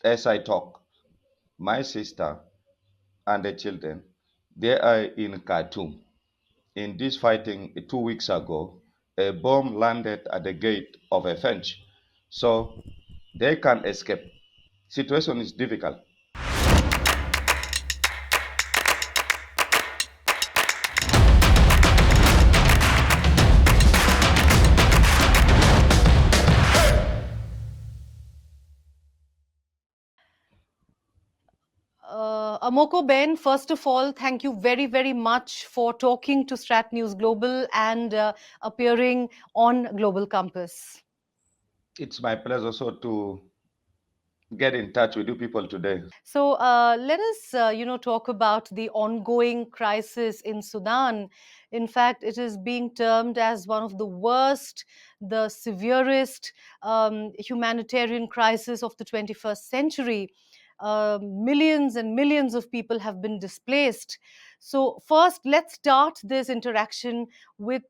As I talk, my sister and the children, they are in Khartoum. In this fighting 2 weeks ago, a bomb landed at the gate of a fence, so they can't escape. Situation is difficult. Amoko Ben, first of all, thank you very, very much for talking to Strat News Global and appearing on Global Compass. It's my pleasure also to get in touch with you people today. So let us, talk about the ongoing crisis in Sudan. In fact, it is being termed as one of the worst, the severest humanitarian crisis of the 21st century. Millions and millions of people have been displaced. So, first, let's start this interaction with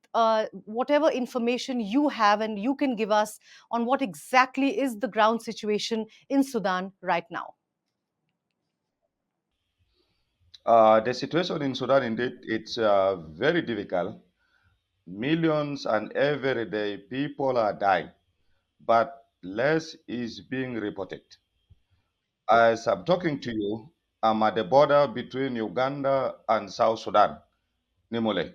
whatever information you have and you can give us on what exactly is the ground situation in Sudan right now. The situation in Sudan, indeed, it's very difficult. Millions and every day people are dying, but less is being reported. As I'm talking to you, I'm at the border between Uganda and South Sudan, Nimole.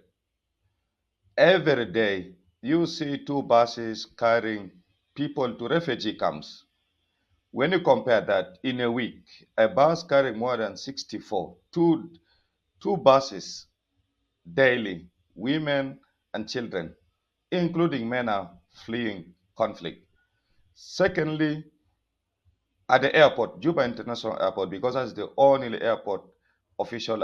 Every day, you see two buses carrying people to refugee camps. When you compare that in a week, a bus carrying more than 64, two buses daily, women and children, including men, are fleeing conflict. Secondly, at the airport, Juba International Airport, because that's the only airport official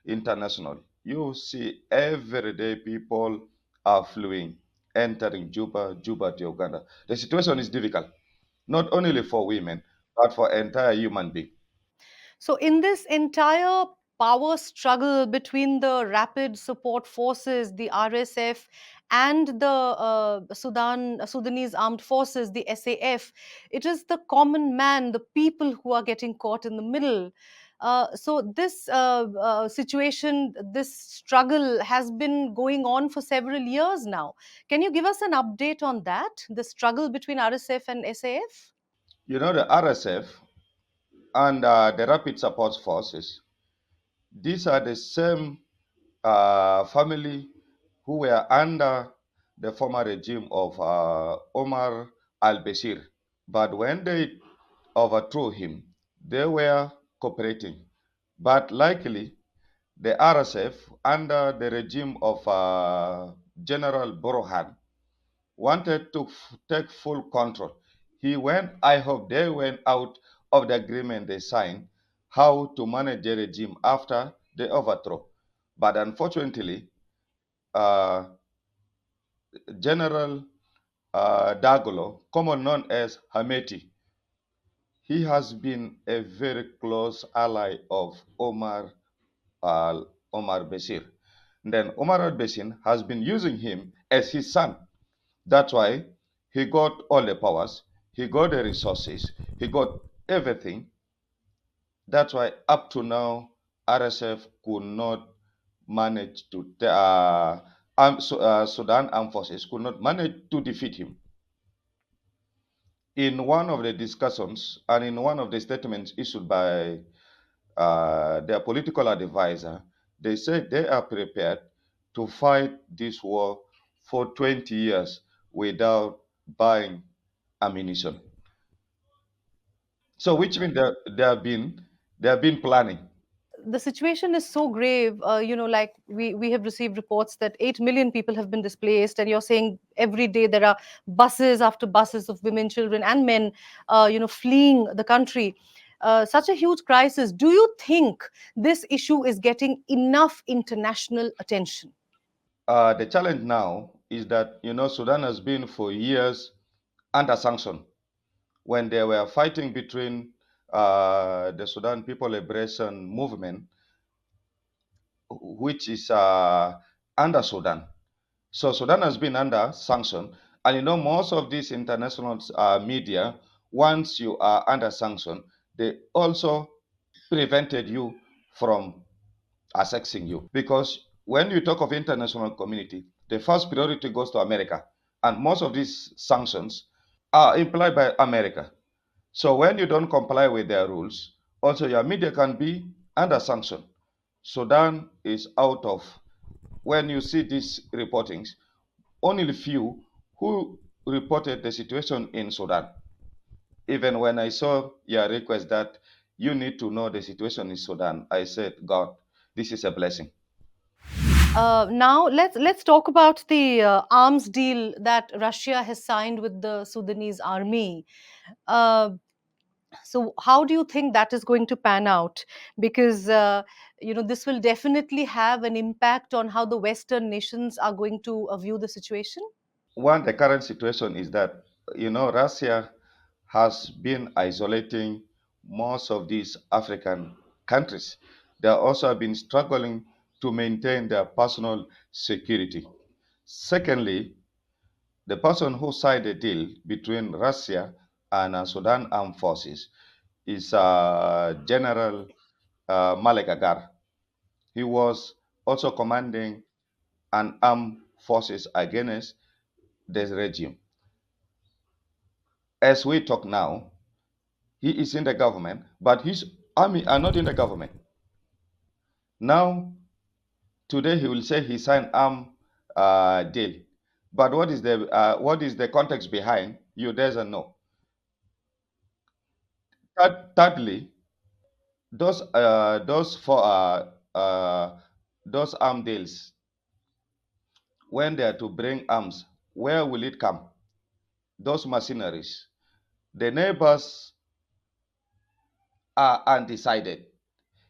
international, you see every day people are fleeing, entering Juba to Uganda. The situation is difficult, not only for women, but for entire human being. So, in this entire power struggle between the Rapid Support Forces, the RSF, and the Sudanese Armed Forces, the SAF, it is the common man, the people who are getting caught in the middle. So, this situation, this struggle has been going on for several years now. Can you give us an update on that, the struggle between RSF and SAF? You know, the RSF and the Rapid Support Forces, these are the same family who were under the former regime of Omar al Bashir. But when they overthrew him, they were cooperating. But likely, the RSF, under the regime of General Burhan, wanted to take full control. I hope they went out of the agreement they signed, how to manage the regime after the overthrow. But unfortunately, uh, General Dagolo, commonly known as Hameti, he has been a very close ally of Omar Bashir. Then Omar al-Bashir has been using him as his son. That's why he got all the powers, he got the resources, he got everything. That's why up to now, RSF could not manage to, Sudan Armed Forces could not manage to defeat him. In one of the discussions and in one of the statements issued by their political advisor, they said they are prepared to fight this war for 20 years without buying ammunition. So, which means they have been planning. The situation is so grave. Like we have received reports that 8 million people have been displaced, and you're saying every day there are buses after buses of women, children, and men, fleeing the country. Such a huge crisis. Do you think this issue is getting enough international attention? The challenge now is that Sudan has been for years under sanction. When they were fighting between the Sudan People Liberation Movement, which is under Sudan. So Sudan has been under sanction, and most of these international media once you are under sanction, they also prevented you from accessing you. Because when you talk of international community, the first priority goes to America. And most of these sanctions are implied by America. So when you don't comply with their rules, also your media can be under sanction. Sudan is out of, when you see these reportings, only few who reported the situation in Sudan. Even when I saw your request that you need to know the situation in Sudan, I said, God, this is a blessing. Now let's talk about the arms deal that Russia has signed with the Sudanese army. Uh, so how do you think that is going to pan out? Because this will definitely have an impact on how the Western nations are going to view the situation. One, the current situation is that, Russia has been isolating most of these African countries. They have also been struggling to maintain their personal security. Secondly, the person who signed the deal between Russia and Sudan Armed Forces is General Malek Agar. He was also commanding an armed forces against the regime. As we talk now, he is in the government, but his army are not in the government. Now, today he will say he signed arm deal, but what is the context behind? You doesn't know. Thirdly, those for those arm deals, when they are to bring arms, where will it come? Those mercenaries, the neighbors are undecided.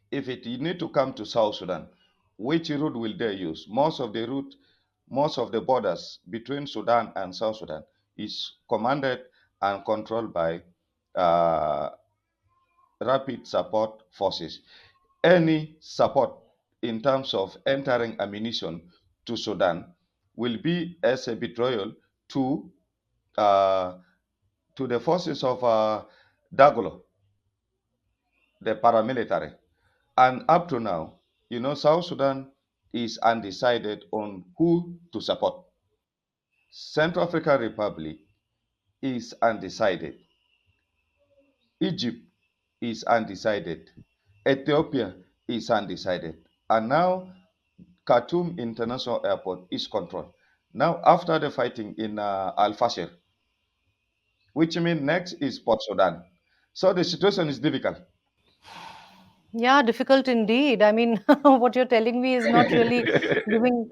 If it need to come to South Sudan, which route will they use? Most of the borders between Sudan and South Sudan is commanded and controlled by uh, rapid support forces. Any support in terms of entering ammunition to Sudan will be as a betrayal to uh, to the forces of Dagolo, the paramilitary. And up to now, South Sudan is undecided on who to support. Central African Republic is undecided. Egypt is undecided. Ethiopia is undecided. And now Khartoum International Airport is controlled. Now, after the fighting in Al Fashir, which means next is Port Sudan. So the situation is difficult. Yeah, difficult indeed. I mean, what you're telling me is not really giving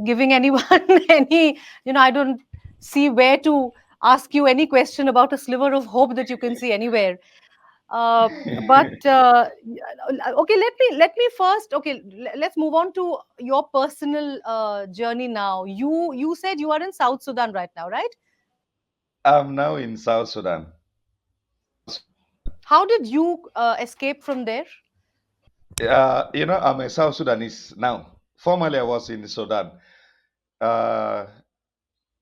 giving anyone any, I don't see where to ask you any question about a sliver of hope that you can see anywhere. Uh, but okay, let me first, okay, let's move on to your personal journey now. You said you are in South Sudan right now, right? I'm now in South Sudan. How did you escape from there? I'm a South Sudanese now. Formerly, I was in Sudan. Uh,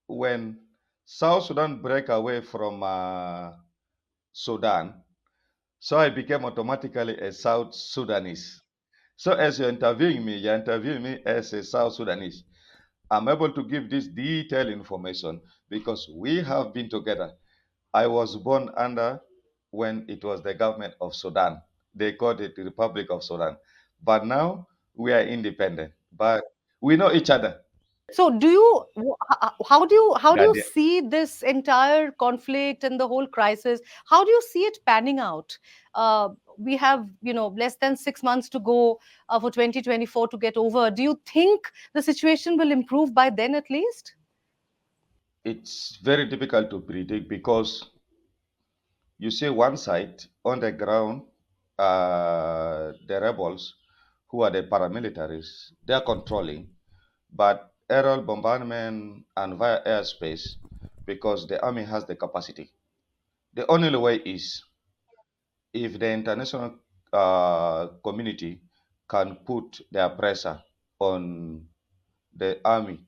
when South Sudan break away from Sudan, so I became automatically a South Sudanese. So as you're interviewing me as a South Sudanese. I'm able to give this detailed information because we have been together. I was born under when it was the government of Sudan. They called it the Republic of Sudan. But now we are independent. But we know each other. So do you how do you Gade. see this entire conflict and the whole crisis? How do you see it panning out? We have, less than 6 months to go for 2024 to get over. Do you think the situation will improve by then at least? It's very difficult to predict because you see one side on the ground, the rebels, who are the paramilitaries, they're controlling, but aerial bombardment and via airspace because the army has the capacity. The only way is if the international community can put their pressure on the army,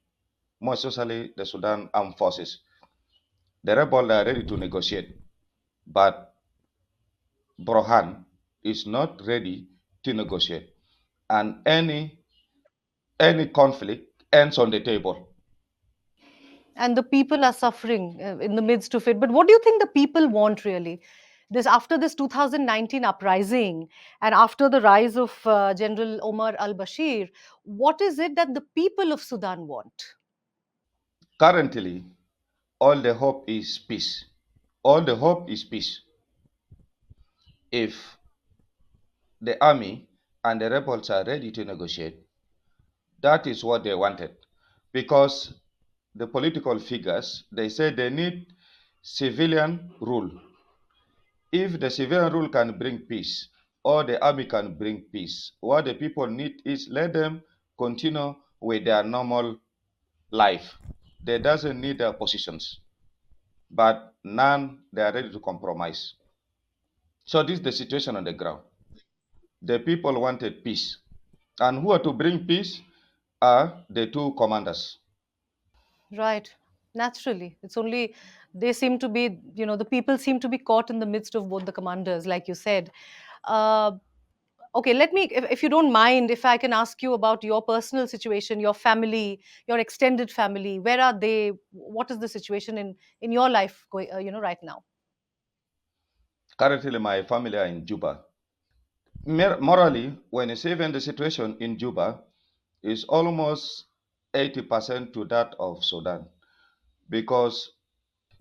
more especially the Sudan Armed Forces. The rebels are ready to negotiate. But Burhan is not ready to negotiate, and any conflict ends on the table. And the people are suffering in the midst of it. But what do you think the people want really? This after this 2019 uprising and after the rise of General Omar al-Bashir, what is it that the people of Sudan want? Currently, all the hope is peace. All the hope is peace. If the army and the rebels are ready to negotiate, that is what they wanted. Because the political figures, they say they need civilian rule. If the civilian rule can bring peace, or the army can bring peace, what the people need is let them continue with their normal life. They doesn't need their positions, but none they are ready to compromise. So this is the situation on the ground. The people wanted peace, and who are to bring peace are the two commanders. Right. Naturally. It's only they seem to be, the people seem to be caught in the midst of both the commanders, like you said. Uh, okay, let me, if you don't mind, if I can ask you about your personal situation, your family, your extended family. Where are they? What is the situation in your life going, right now? Currently, my family are in Juba. Morally, when you say even the situation in Juba is almost 80% to that of Sudan, because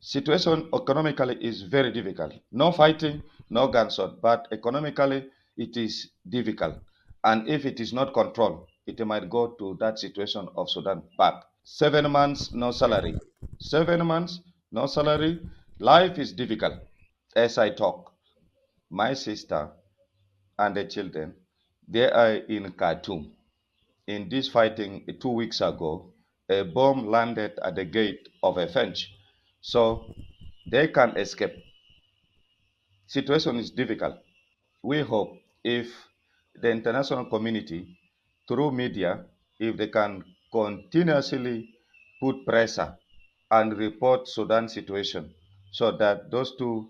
situation economically is very difficult. No fighting, no gunshot, but economically it is difficult. And if it is not controlled, it might go to that situation of Sudan back. 7 months, no salary. 7 months, no salary. Life is difficult. As I talk, my sister and the children, they are in Khartoum. In this fighting 2 weeks ago, a bomb landed at the gate of a fence. So they can escape. Situation is difficult. We hope if the international community, through media, if they can continuously put pressure and report Sudan situation so that those two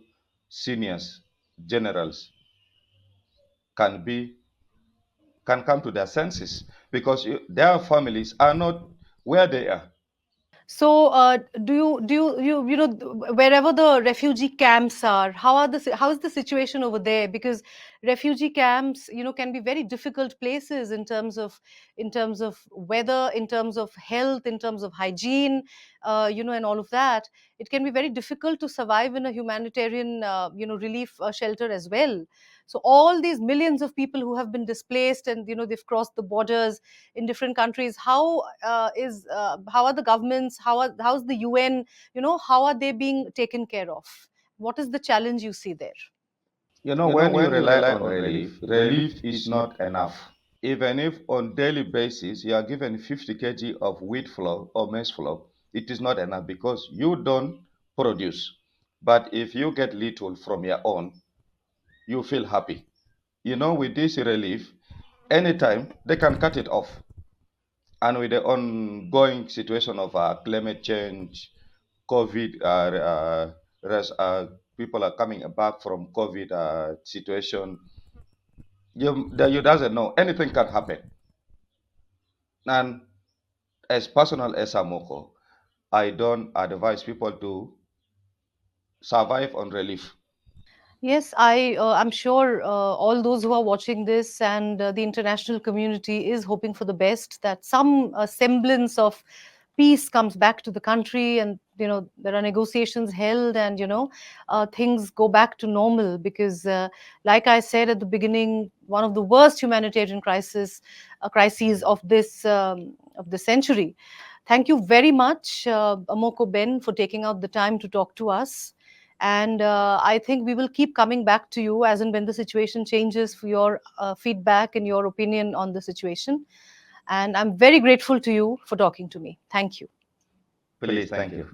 seniors generals can be can come to their senses because their families are not where they are. So, wherever the refugee camps are, how is the situation over there? Because refugee camps, can be very difficult places in terms of weather, in terms of health, in terms of hygiene, and all of that. It can be very difficult to survive in a humanitarian, relief shelter as well. So, all these millions of people who have been displaced and they've crossed the borders in different countries, how are the governments, how's the UN, how are they being taken care of? What is the challenge you see there? When you rely on relief is not enough. Even if on daily basis you are given 50 kg of wheat flour or maize flour, it is not enough because you don't produce. But if you get little from your own, you feel happy. With this relief, anytime they can cut it off. And with the ongoing situation of climate change, COVID, people are coming back from COVID situation. You doesn't know anything can happen. And as personal as Amoko, I don't advise people to survive on relief. Yes, I'm sure all those who are watching this and the international community is hoping for the best, that some semblance of peace comes back to the country, and there are negotiations held, and things go back to normal. Because, like I said at the beginning, one of the worst humanitarian crises of this century. Thank you very much, Amoko Ben, for taking out the time to talk to us. And I think we will keep coming back to you as and when the situation changes for your feedback and your opinion on the situation. And I'm very grateful to you for talking to me. Thank you. Please, thank you.